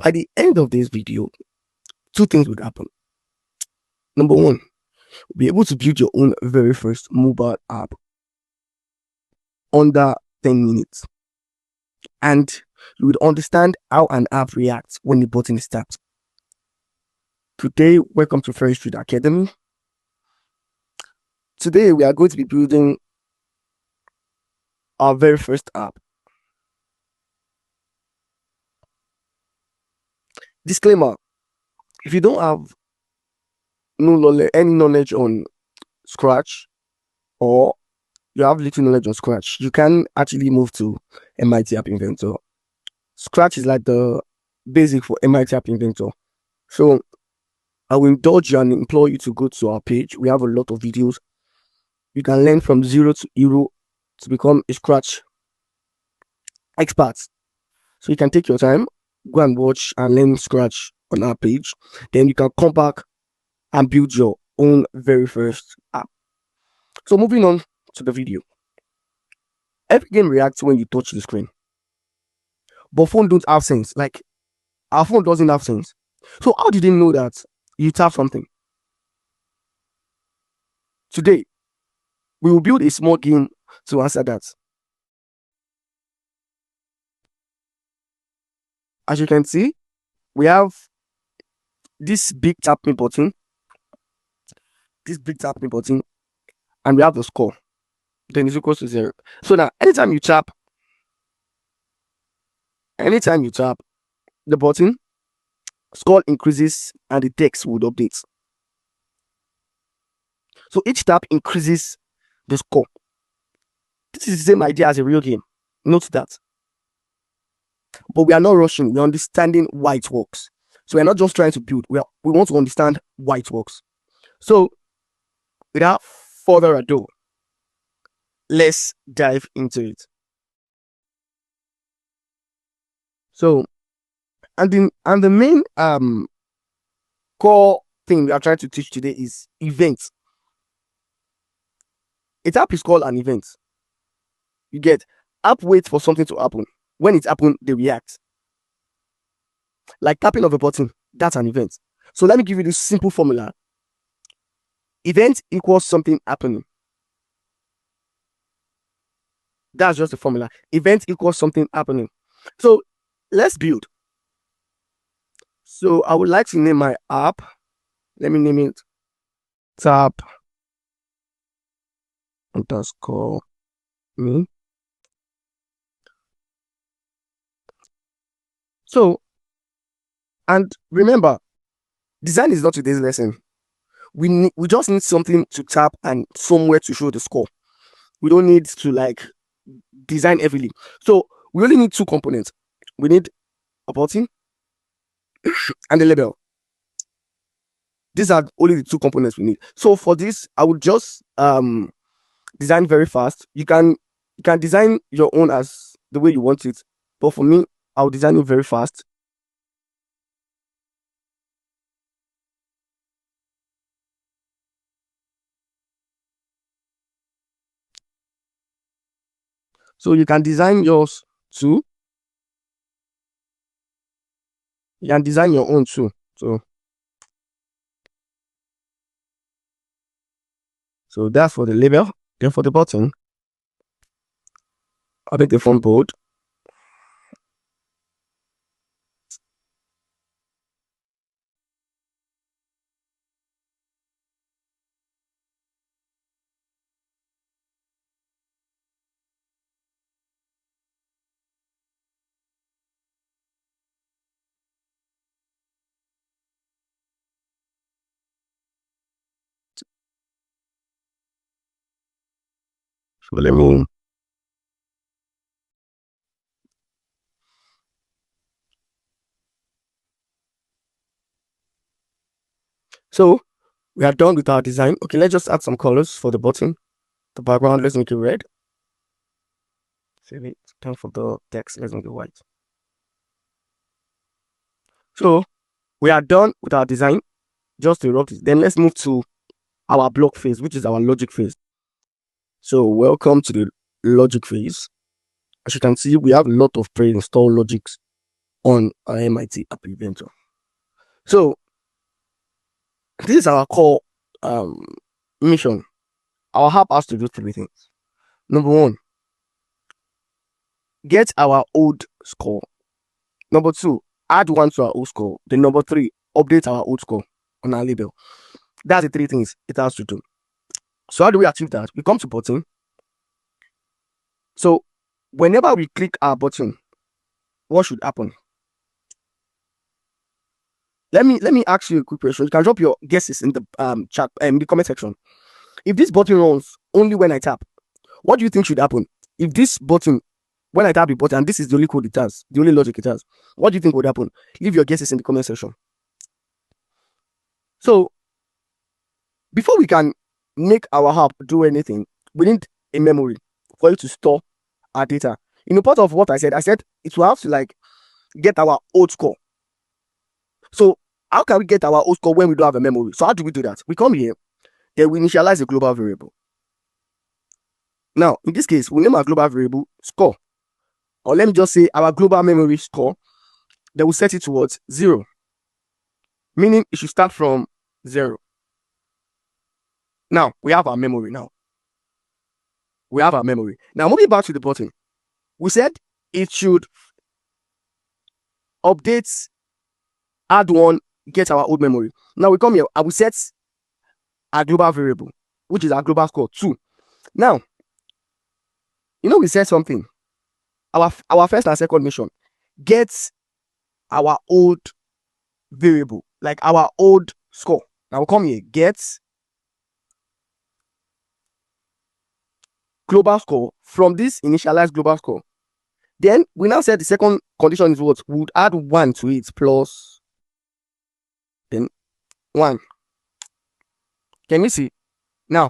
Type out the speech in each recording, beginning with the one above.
By the end of this video, two things would happen. Number one, you'll be able to build your own very first mobile app under 10 minutes. And you would understand how an app reacts when the button is tapped. Today, welcome to Ferry Street Academy. Today, we are going to be building our very first app. Disclaimer, if you don't have any knowledge on Scratch, or you have little knowledge on Scratch, you can actually move to MIT App Inventor. Scratch is like the basic for MIT App Inventor. So I will indulge you and implore you to go to our page. We have a lot of videos. You can learn from zero to hero to become a Scratch expert. So you can take your time, go and watch and learn Scratch on our page. Then you can come back and build your own very first app. So moving on to the video. Every game reacts when you touch the screen. But phone don't have sense. Like, our phone doesn't have sense. So how did they know that you tap something? Today, we will build a small game to answer that. As you can see, we have this big tapping button, and we have the score. Then it's equals to 0. So now, anytime you tap the button, score increases and the text would update. So each tap increases the score. This is the same idea as a real game. Note that. But we are not rushing. We're understanding why it works. So we're not just trying to build. We want to understand why it works. So without further ado, let's dive into it. So, and the main core thing we are trying to teach today is events. Its app is called an event. You get, app waits for something to happen. When it happens, they react. Like tapping of a button, that's an event. So let me give you this simple formula. Event equals something happening. That's just the formula. Event equals something happening. So let's build. So I would like to name my app. Let me name it tap underscore me. So, and remember, design is not today's lesson. We just need something to tap and somewhere to show the score. We don't need to like design heavily. So we only need two components. We need a button and a label. These are only the two components we need. So for this, I would just design very fast. You can design your own as the way you want it, but for me, I'll design it very fast. So you can design yours too. You can design your own too. So that's for the label. Then for the button, I'll make the font bold. So let me. So we are done with our design. Okay, let's just add some colors for the button. The background, let's make it red. Save it. Time for the text, let's make it white. So we are done with our design. Just to rough it. Then let's move to our block phase, which is our logic phase. So welcome to the logic phase. As you can see, we have a lot of pre-installed logics on our MIT App Inventor. So this is our core mission. Our app has to do 3 things. Number 1, get our old score. Number 2, add 1 to our old score. Then number 3, update our old score on our label. That's the 3 things it has to do. So how do we achieve that? We come to button. So whenever we click our button, what should happen? Let me ask you a quick question. You can drop your guesses in the chat in the comment section. If this button runs only when I tap, what do you think should happen? If this button, when I tap the button, and this is the only code it has, the only logic it has, what do you think would happen? Leave your guesses in the comment section. So before we can make our app do anything, we need a memory for it to store our data. Part of what I said it will have to get our old score. So how can we get our old score when we don't have a memory? So how do we do that? We come here, then we initialize a global variable. Now, in this case, we name our global variable score. Or let me just say our global memory score. Then we set it towards 0. Meaning it should start from 0. Now, we have our memory now. Now, moving back to the button. We said it should update, add 1, get our old memory. Now we come here and we set our global variable, which is our global score 2. Now, we said something. Our first and second mission, get our old variable, like our old score. Now we come here, get global score from this initialized global score. Then we now said the second condition is what? We would add 1 to it plus then 1. Can we see? Now,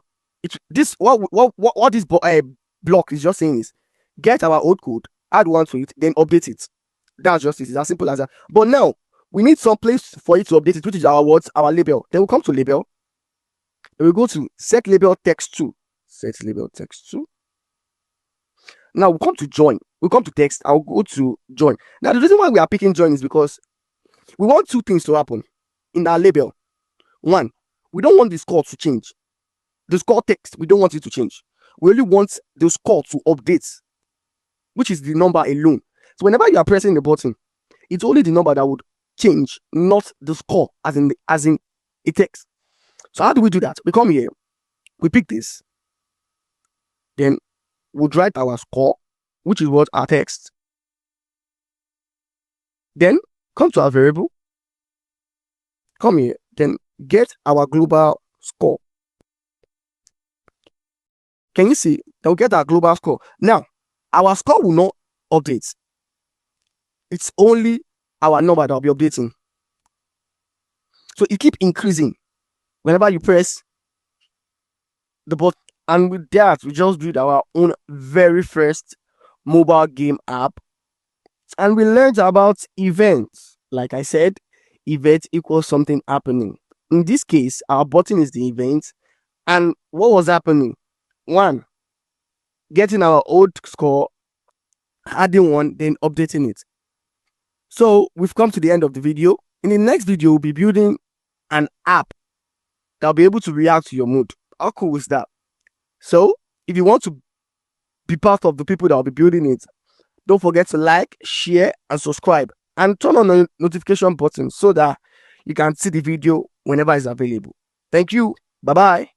what this block is just saying is get our old code, add 1 to it, then update it. That's just it. It's as simple as that. But now we need some place for it to update it, which is our label. Then we come to label. Then we go to set label text 2. Set label text 2. Now we come to join. We come to text. I'll go to join. Now the reason why we are picking join is because we want 2 things to happen in our label. 1, we don't want the score to change. The score text, we don't want it to change. We only want the score to update, which is the number alone. So whenever you are pressing the button, it's only the number that would change, not the score as in a text. So how do we do that? We come here, we pick this, then we'll write our score, which is what? Our text. Then come to our variable, come here, then get our global score. Can you see? Then we'll get our global score. Now, our score will not update. It's only our number that will be updating. So it keep increasing whenever you press the button. And with that, we just built our own very first mobile game app. And we learned about events. Like I said, event equals something happening. In this case, our button is the event. And what was happening? 1, getting our old score, adding 1, then updating it. So we've come to the end of the video. In the next video, we'll be building an app that'll be able to react to your mood. How cool is that? So if you want to be part of the people that will be building it, don't forget to like, share, and subscribe. And turn on the notification button so that you can see the video whenever it's available. Thank you. Bye-bye.